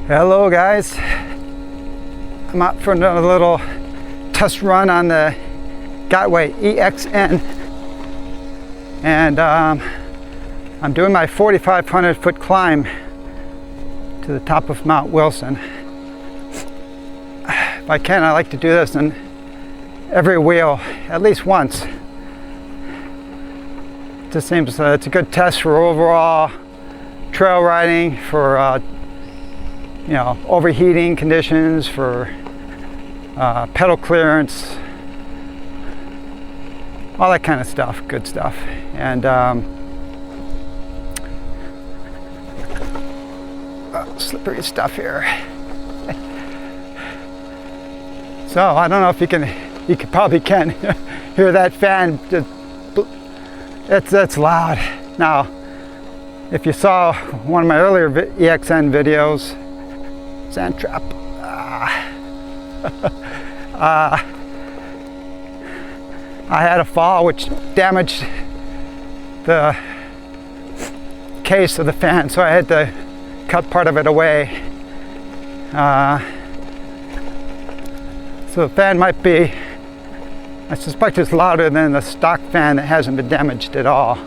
Hello guys, I'm out for another little test run on the Gotway EXN, and I'm doing my 4,500 foot climb to the top of Mount Wilson. If I can, I like to do this in every wheel at least once. It just seems it's a good test for overall trail riding, for overheating conditions, for pedal clearance, all that kind of stuff, good stuff. And slippery stuff here. So I don't know if you probably can hear that fan. It's loud. Now, if you saw one of my earlier EXN videos, sand trap. I had a fall which damaged the case of the fan, so I had to cut part of it away. So the fan might be, I suspect it's louder than the stock fan that hasn't been damaged at all.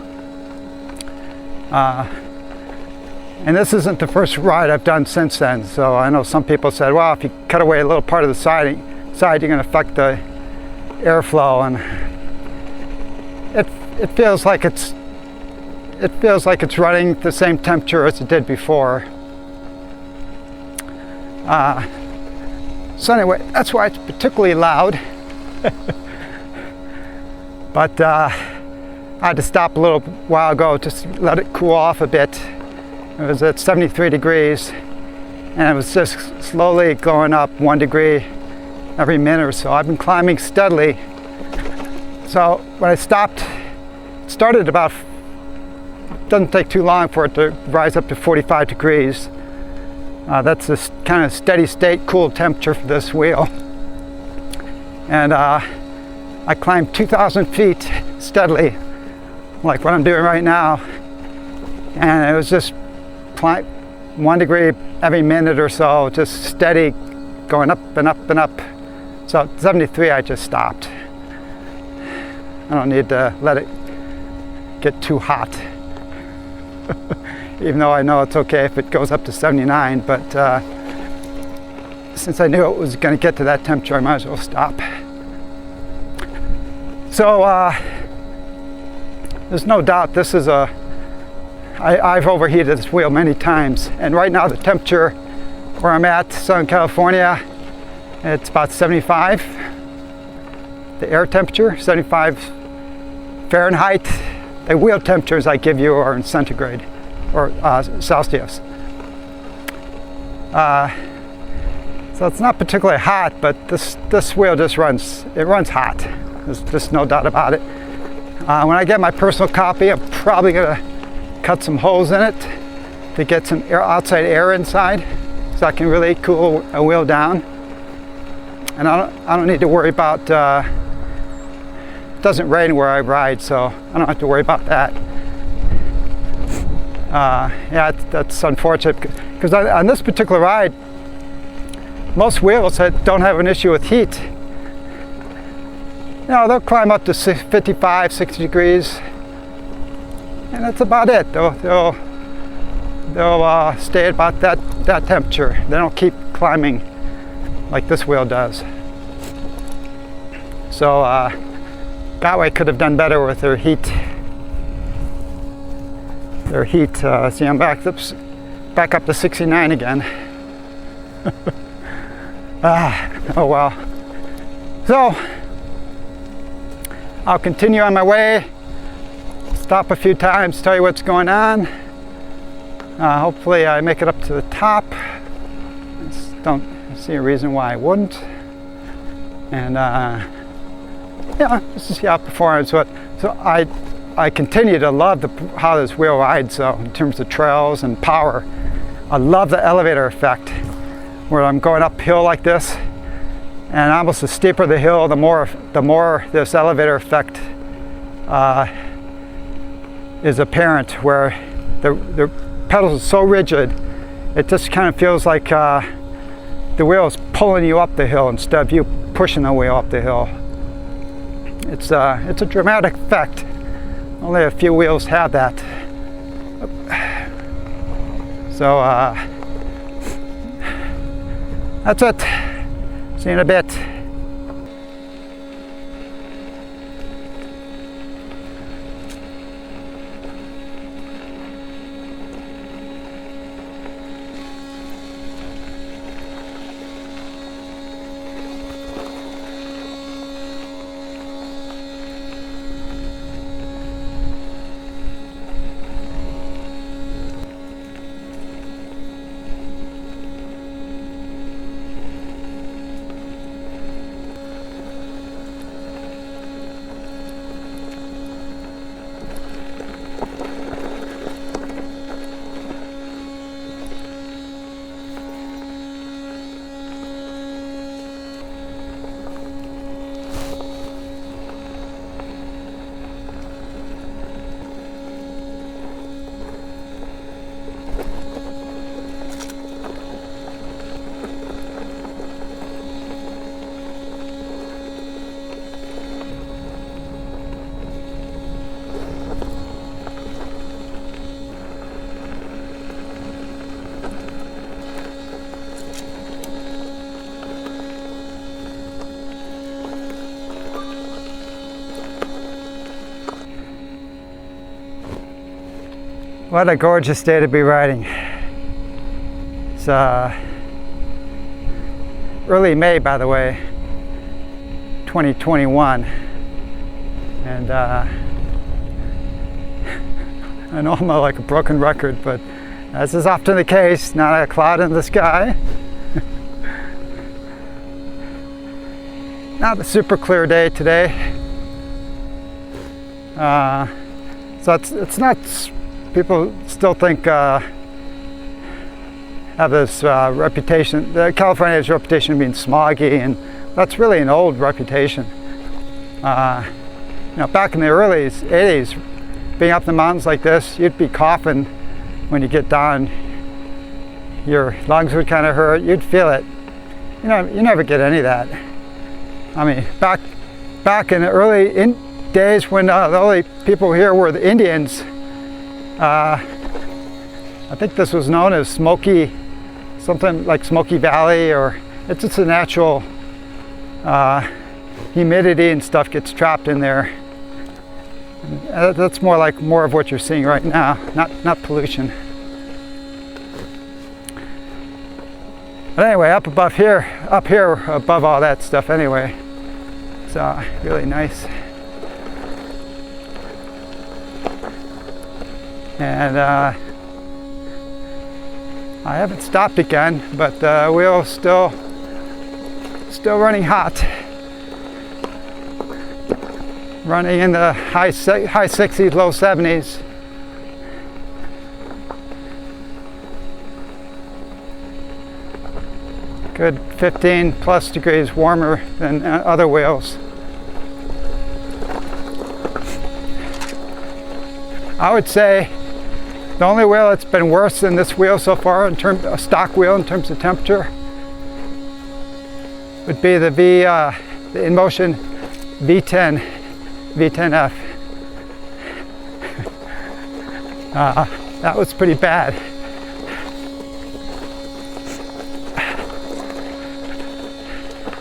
And this isn't the first ride I've done since then, so I know some people said, well, if you cut away a little part of the side you're going to affect the airflow, and it feels like it's running the same temperature as it did before. So anyway, that's why it's particularly loud. But I had to stop a little while ago, just let it cool off a bit. It was at 73 degrees, and it was just slowly going up 1 degree every minute or so. I've been climbing steadily. So when I stopped, it started about, doesn't take too long for it to rise up to 45 degrees. That's this kind of steady state, cool temperature for this wheel. And I climbed 2,000 feet steadily, like what I'm doing right now. And it was just 1 degree every minute or so, just steady, going up and up and up. So at 73, I just stopped. I don't need to let it get too hot. Even though I know it's okay if it goes up to 79, but since I knew it was going to get to that temperature, I might as well stop. So there's no doubt this is I've overheated this wheel many times, and right now the temperature where I'm at, Southern California, it's about 75. The air temperature, 75 Fahrenheit. The wheel temperatures I give you are in centigrade or Celsius. So it's not particularly hot, but this wheel just runs hot. There's just no doubt about it. When I get my personal copy, I'm probably gonna cut some holes in it to get some outside air inside, so I can really cool a wheel down. And I don't need to worry about, it doesn't rain where I ride, so I don't have to worry about that. Yeah, that's unfortunate, because on this particular ride, most wheels that don't have an issue with heat, they'll climb up to 55, 60 degrees, and that's about it. They'll stay at about that temperature. They don't keep climbing like this wheel does. So Gotway could have done better with their heat. See, I'm back up to 69 again. Oh well. So I'll continue on my way, stop a few times, tell you what's going on. Hopefully I make it up to the top. Just don't see a reason why I wouldn't. And yeah, let's just see how it performs. So I continue to love how this wheel rides, so in terms of trails and power. I love the elevator effect, where I'm going uphill like this, and almost the steeper the hill, the more this elevator effect is apparent, where the pedals are so rigid it just kind of feels like the wheel is pulling you up the hill instead of you pushing the wheel up the hill. It's a dramatic effect. Only a few wheels have that. So that's it. See you in a bit. What a gorgeous day to be riding. It's early May, by the way, 2021. And I know I'm like a broken record, but as is often the case, not a cloud in the sky. Not a super clear day today. So it's not. People still think have this reputation. California has a reputation of being smoggy, and that's really an old reputation. Back in the early 80s, being up in the mountains like this, you'd be coughing when you get down. Your lungs would kind of hurt. You'd feel it. You never get any of that. I mean, back in the early days when the only people here were the Indians. I think this was known as something like Smoky Valley, or it's just a natural humidity and stuff gets trapped in there. That's more of what you're seeing right now, not pollution. But anyway, up here above all that stuff anyway, it's really nice. And I haven't stopped again, but the wheel's still running hot. Running in the high 60s, low 70s. Good 15 plus degrees warmer than other wheels. I would say the only wheel that's been worse than this wheel so far, in terms of stock wheel in terms of temperature, would be the InMotion V10F. That was pretty bad.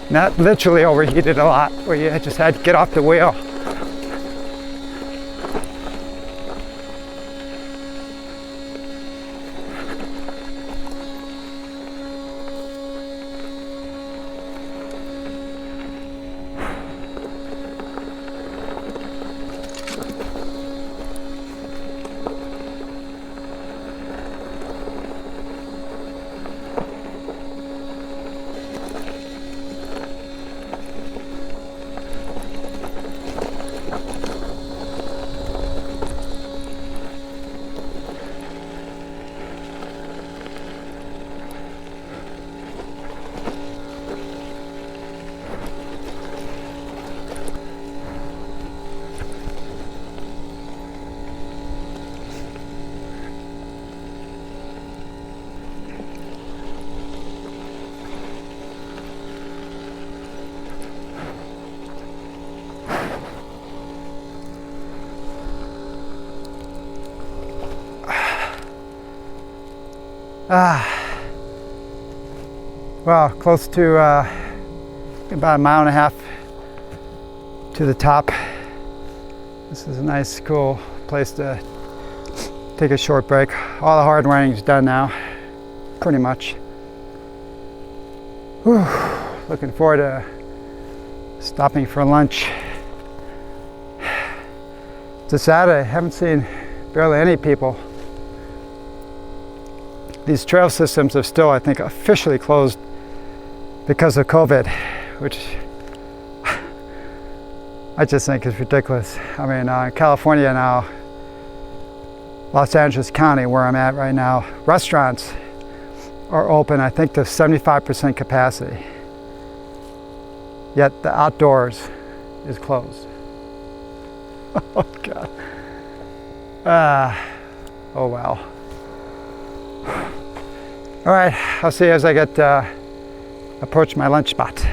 And that literally overheated a lot, where you just had to get off the wheel. Well, close to about a mile and a half to the top. This is a nice, cool place to take a short break. All the hard running is done now, pretty much. Whew. Looking forward to stopping for lunch. It's a Saturday. I haven't seen barely any people. These trail systems are still, I think, officially closed because of COVID, which I just think is ridiculous. I mean, California now, Los Angeles County, where I'm at right now, restaurants are open, I think, to 75% capacity. Yet the outdoors is closed. Oh, God. Oh, well. All right, I'll see you as I get approach my lunch spot.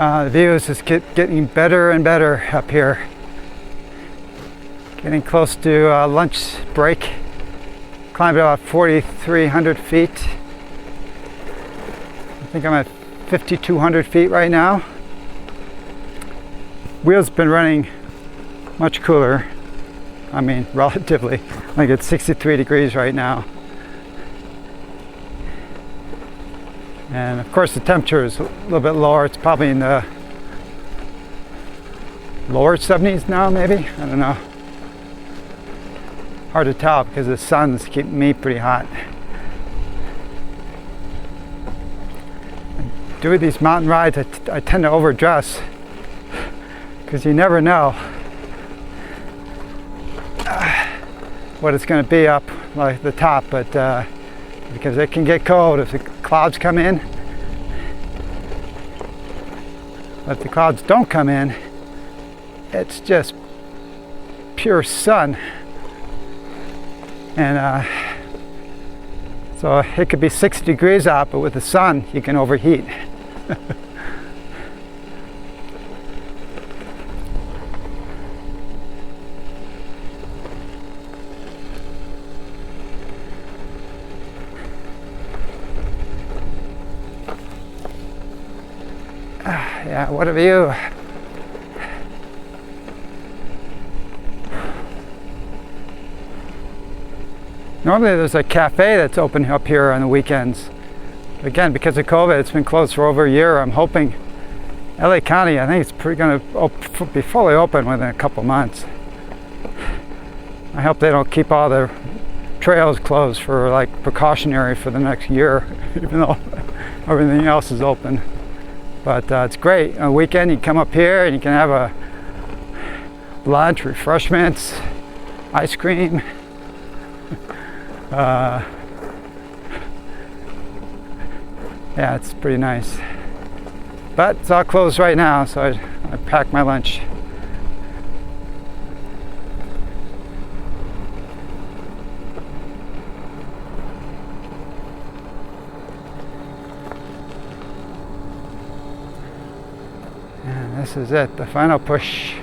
The view is just getting better and better up here. Getting close to lunch break. Climbed about 4,300 feet. I think I'm at 5,200 feet right now. Wheels been running much cooler. I mean, relatively. I think it's 63 degrees right now. And of course the temperature is a little bit lower. It's probably in the lower 70s now, maybe. I don't know. Hard to tell because the sun's keeping me pretty hot. Doing these mountain rides, I tend to overdress because you never know what it's going to be up like the top, but because it can get cold if the clouds come in. But if the clouds don't come in, it's just pure sun. And so it could be 60 degrees out, but with the sun, you can overheat. Yeah, what a view. Normally there's a cafe that's open up here on the weekends. Again, because of COVID, it's been closed for over a year. I'm hoping LA County, I think it's going to be fully open within a couple months. I hope they don't keep all the trails closed for like precautionary for the next year, even though everything else is open. But it's great. On a weekend, you come up here and you can have a lunch, refreshments, ice cream. Yeah, it's pretty nice. But it's all closed right now, so I packed my lunch. And this is it, the final push.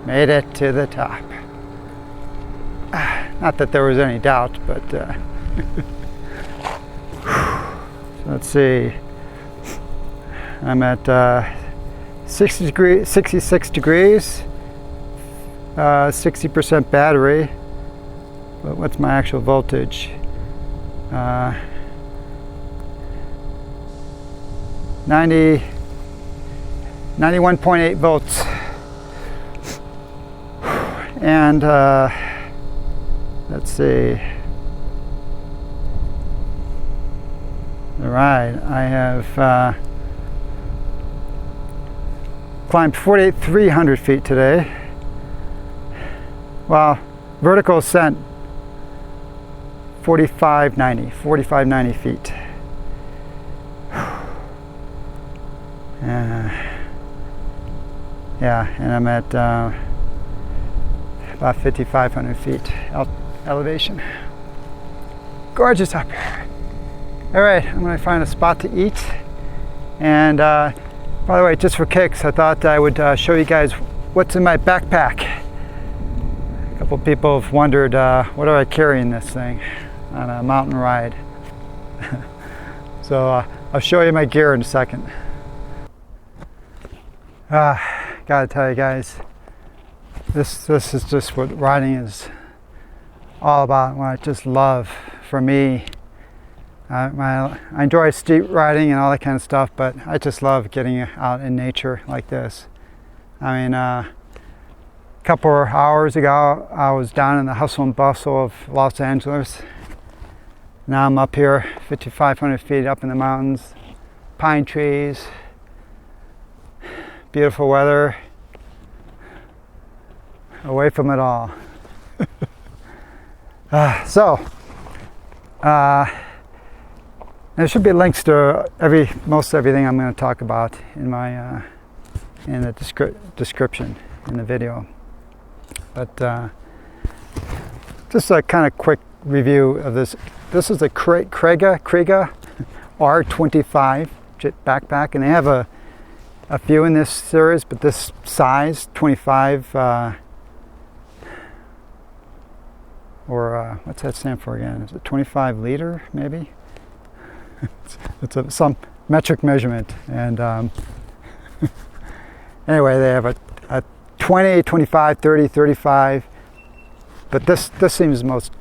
Made it to the top. Not that there was any doubt, but so let's see. I'm at 66 degrees, 60% battery. But what's my actual voltage? 91.8 volts. And let's see. All right, I have climbed 4,300 feet today. Well, vertical ascent 4,590 feet. Yeah, and I'm at about 5,500 feet elevation. Gorgeous up here. All right, I'm gonna find a spot to eat. And by the way, just for kicks, I thought I would show you guys what's in my backpack. A couple people have wondered, what do I carry in this thing on a mountain ride? So I'll show you my gear in a second. Gotta tell you guys, this is just what riding is all about, what I just love. For me, I enjoy street riding and all that kind of stuff, but I just love getting out in nature like this. I mean, a couple of hours ago, I was down in the hustle and bustle of Los Angeles. Now I'm up here, 5,500 feet up in the mountains, pine trees, beautiful weather, away from it all. There should be links to most everything I'm going to talk about in my in the description in the video. But just a kind of quick review of this. This is a Kriega R25 backpack, and they have a few in this series, but this size 25 what's that stand for again? Is it 25 liter maybe? It's some metric measurement. And anyway, they have a 20, 25, 30, 35, but this seems most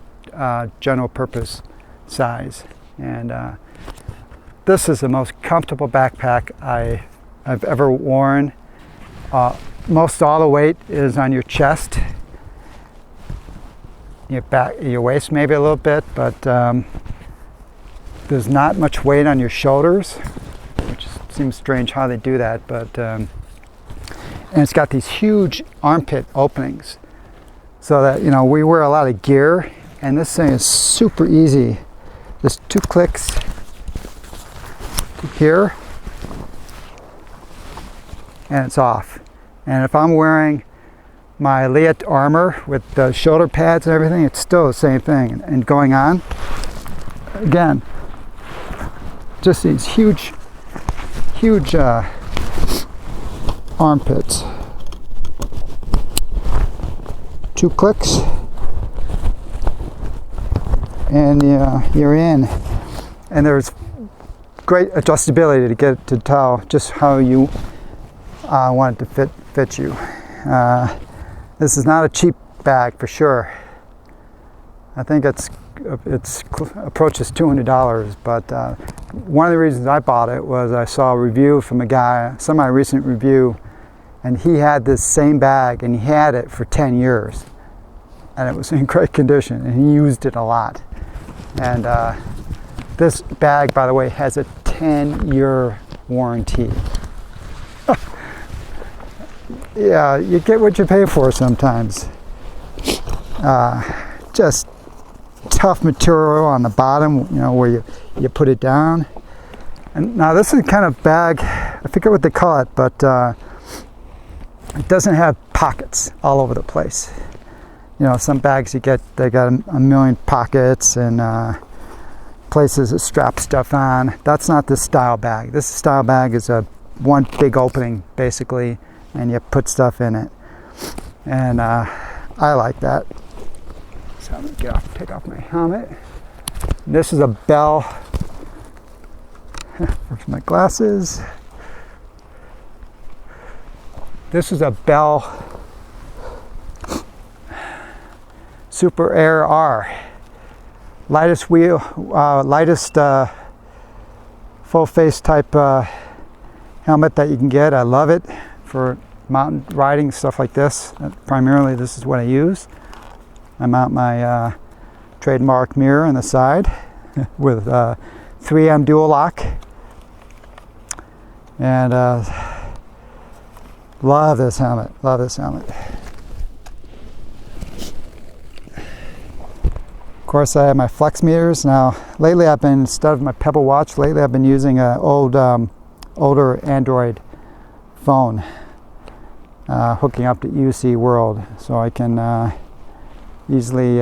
general purpose size. And this is the most comfortable backpack I've ever worn. Most all the weight is on your chest, your back, your waist maybe a little bit, but there's not much weight on your shoulders, which seems strange how they do that. But and it's got these huge armpit openings, so that we wear a lot of gear, and this thing is super easy. Just 2 clicks here, and it's off. And if I'm wearing my Liat armor with the shoulder pads and everything, it's still the same thing. And going on, again, just these huge armpits. 2 clicks, and you're in. And there's great adjustability to get to tell just how you want it to fit you. This is not a cheap bag for sure. I think it's approaches $200, but one of the reasons I bought it was I saw a review from a guy, semi-recent review, and he had this same bag and he had it for 10 years, and it was in great condition, and he used it a lot. And this bag, by the way, has a 10-year warranty. Yeah, you get what you pay for sometimes. Just tough material on the bottom, where you put it down. And now this is kind of bag, I forget what they call it, but it doesn't have pockets all over the place. Some bags you get, they got a million pockets and places that strap stuff on. That's not this style bag. This style bag is one big opening basically, and you put stuff in it. And I like that. So I'm gonna take off my helmet. This is a Bell. Where's my glasses? This is a Bell Super Air R. Lightest wheel, lightest full face type helmet that you can get. I love it for mountain riding, stuff like this. Primarily this is what I use. I mount my trademark mirror on the side with 3M dual lock. And love this helmet, love this helmet. Of course, I have my flex meters. Now, lately I've been, instead of my Pebble watch, lately I've been using an older Android phone, hooking up to UC World, so I can easily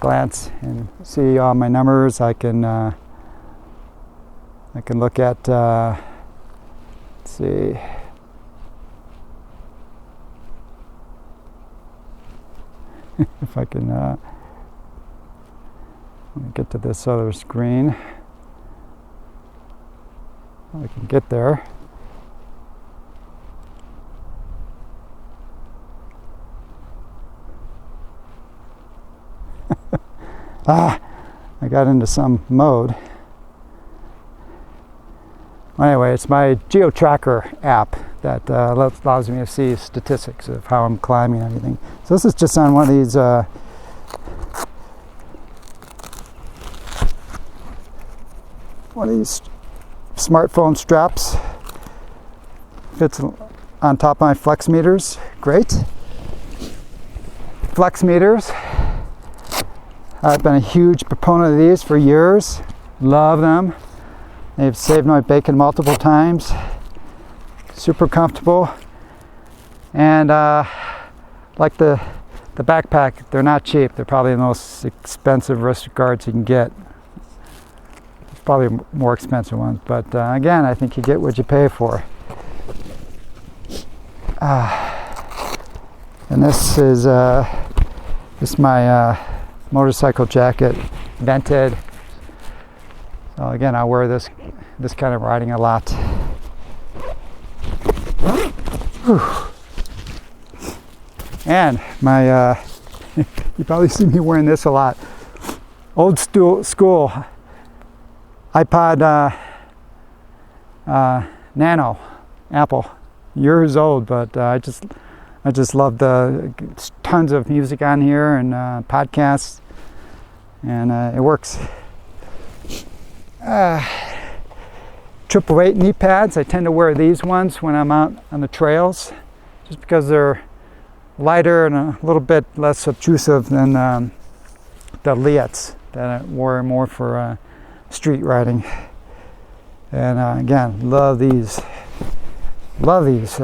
glance and see all my numbers. I can look at, let's see, if I can let me get to this other screen. I can get there. I got into some mode. Anyway, it's my geo-tracker app that allows me to see statistics of how I'm climbing and everything. So this is just on one of these smartphone straps. Fits on top of my flex meters. Great. Flex meters. I've been a huge proponent of these for years. Love them. They've saved my bacon multiple times. Super comfortable. And like the backpack, they're not cheap. They're probably the most expensive wrist guards you can get. There's probably more expensive ones, but again, I think you get what you pay for. And this is my motorcycle jacket, vented. So again, I wear this kind of riding a lot. Whew. And my you probably see me wearing this a lot. Old school iPod Nano, Apple. Years old, but I just love the tons of music on here and podcasts, and it works. 888 knee pads. I tend to wear these ones when I'm out on the trails, just because they're lighter and a little bit less obtrusive than the Liets that I wore more for street riding. And again, love these. Love these.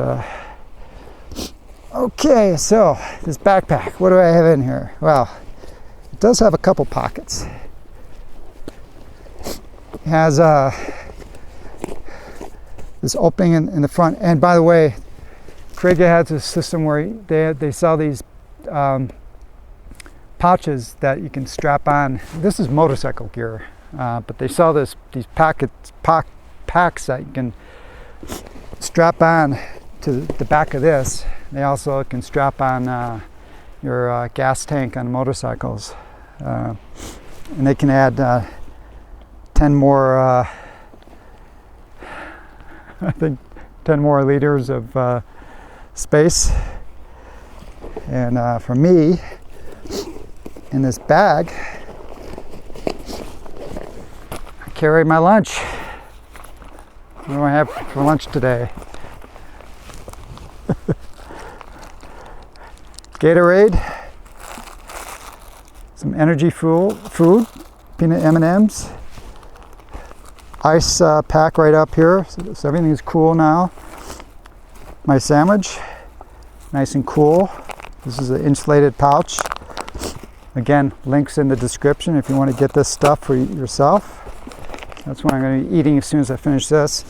Okay, so this backpack, what do I have in here? Well, it does have a couple pockets. It has this opening in the front. And by the way, Kriega has a system where they sell these pouches that you can strap on. This is motorcycle gear, but they sell these packs that you can strap on to the back of this. They also can strap on your gas tank on motorcycles, and they can add 10 more I think 10 more liters of space. And for me, in this bag, I carry my lunch. What do I have for lunch today? Gatorade, some energy food, peanut M&Ms, ice pack right up here, so everything's cool now. My sandwich, nice and cool. This is an insulated pouch. Again, links in the description if you want to get this stuff for yourself. That's what I'm going to be eating as soon as I finish this.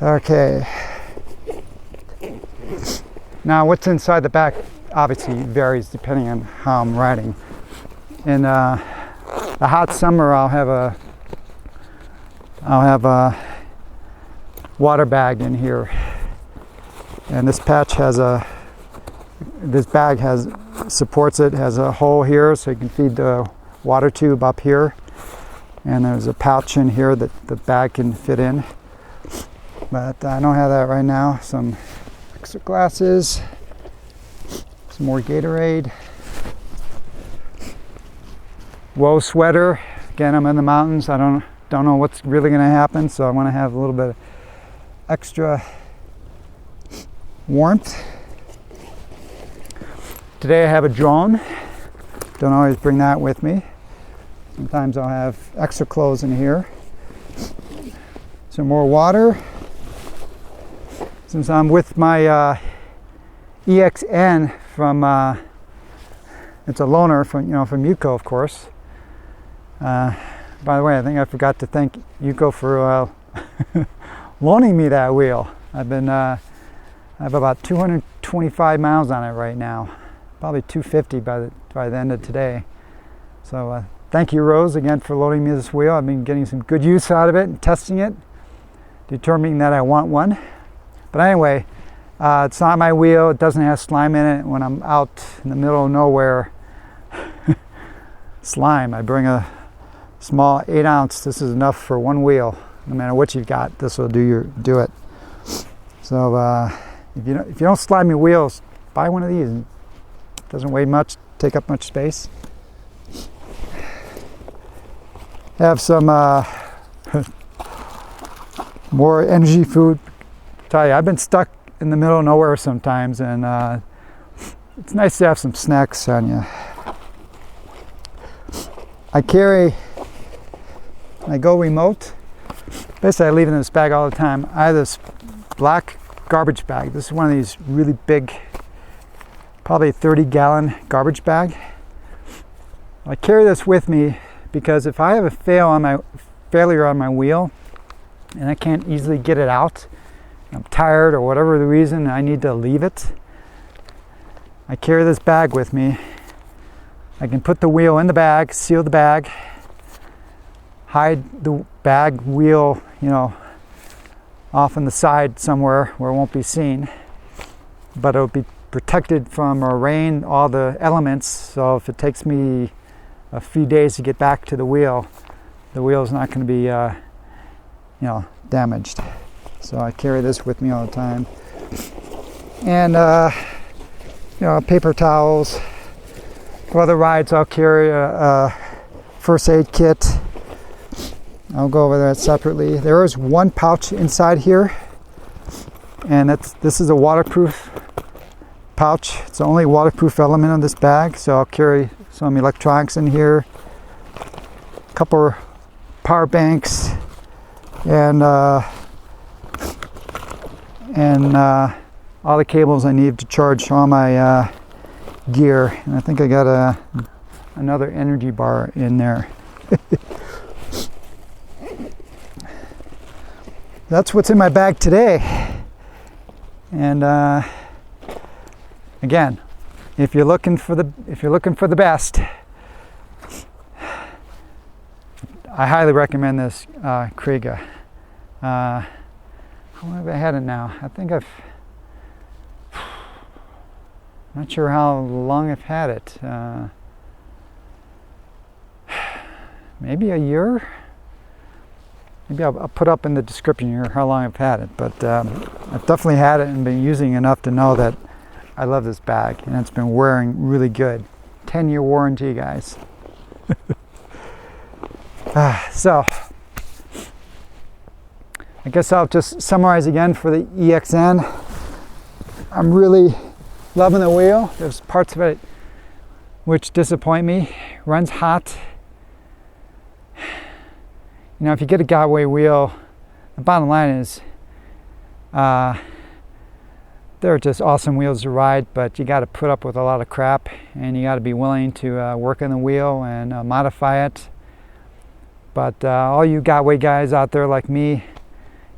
Okay. Now what's inside the back obviously varies depending on how I'm riding. In the hot summer I'll have a water bag in here, and this bag supports it, has a hole here so you can feed the water tube up here, and there's a pouch in here that the bag can fit in, but I don't have that right now. Some extra glasses, some more Gatorade, wool sweater. Again, I'm in the mountains. I don't know what's really going to happen, so I want to have a little bit of extra warmth. Today I have a drone. Don't always bring that with me. Sometimes I'll have extra clothes in here. Some more water. Since I'm with my EXN from, it's a loaner from Yuko, of course. By the way, I think I forgot to thank Yuko for loaning me that wheel. I have about 225 miles on it right now. Probably 250 by the end of today. So thank you, Rose, again for loaning me this wheel. I've been getting some good use out of it and testing it, determining that I want one. But anyway, it's not my wheel. It doesn't have slime in it. When I'm out in the middle of nowhere, slime, I bring a small 8-ounce. This is enough for one wheel. No matter what you've got, this will do it. So if you don't slime your wheels, buy one of these. It doesn't weigh much, take up much space. Have some more energy food. Tell you, I've been stuck in the middle of nowhere sometimes, and it's nice to have some snacks on you. I go remote. Basically, I leave it in this bag all the time. I have this black garbage bag. This is one of these really big, probably 30-gallon garbage bag. I carry this with me because if I have a failure on my wheel and I can't easily get it out, I'm tired or whatever the reason, I need to leave it, I carry this bag with me. I can put the wheel in the bag, seal the bag, hide the bag wheel, off on the side somewhere where it won't be seen, but it'll be protected from rain, all the elements. So if it takes me a few days to get back to the wheel is not going to be damaged. So I carry this with me all the time, and paper towels. For other rides, I'll carry a first aid kit. I'll go over that separately. There is one pouch inside here, and this is a waterproof pouch. It's the only waterproof element in this bag, so I'll carry some electronics in here, a couple power banks, and all the cables I need to charge all my gear. And I think I got another energy bar in there. That's what's in my bag today. And again, if you're looking for the best, I highly recommend this Kriega. How long have I had it now? I think not sure how long I've had it. Maybe a year. Maybe I'll put up in the description here how long I've had it, but I've definitely had it and been using it enough to know that I love this bag, and it's been wearing really good. 10-year warranty, guys. So, I guess I'll just summarize again for the EXN. I'm really loving the wheel. There's parts of it which disappoint me. Runs hot. If you get a Gotway wheel, the bottom line is they're just awesome wheels to ride, but you got to put up with a lot of crap, and you got to be willing to work on the wheel and modify it. But all you Gotway guys out there like me,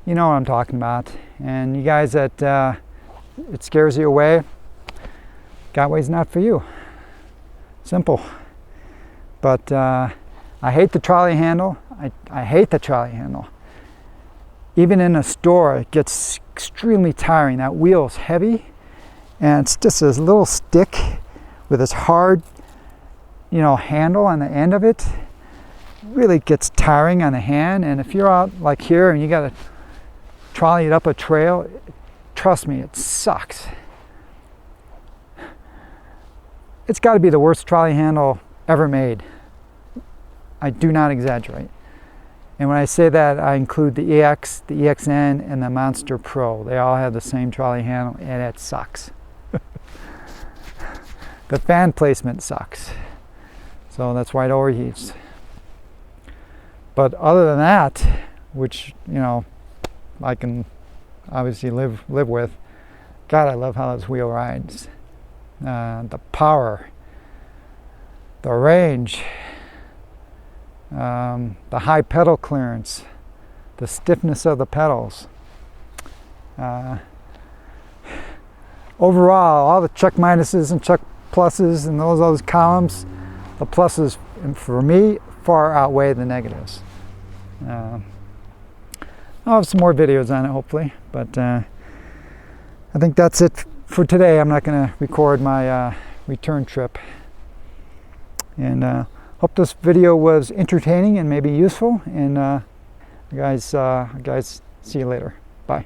you know what I'm talking about. And you guys that it scares you away, Gotway's not for you. Simple. But I hate the trolley handle. I hate the trolley handle. Even in a store, it gets extremely tiring. That wheel's heavy, and it's just this little stick with this hard, handle on the end of it. Really gets tiring on the hand. And if you're out like here and you got to trolley it up a trail, trust me, it sucks. It's got to be the worst trolley handle ever made. I do not exaggerate. And when I say that, I include the EX, the EXN, and the Monster Pro. They all have the same trolley handle, and it sucks. The fan placement sucks. So that's why it overheats. But other than that, which, I can obviously live with, God, I love how this wheel rides. The power, the range, the high pedal clearance, the stiffness of the pedals. Overall, all the check minuses and check pluses and those columns, the pluses for me far outweigh the negatives. I'll have some more videos on it hopefully, but I think that's it for today. I'm not going to record my return trip. And hope this video was entertaining and maybe useful. And guys, see you later. Bye.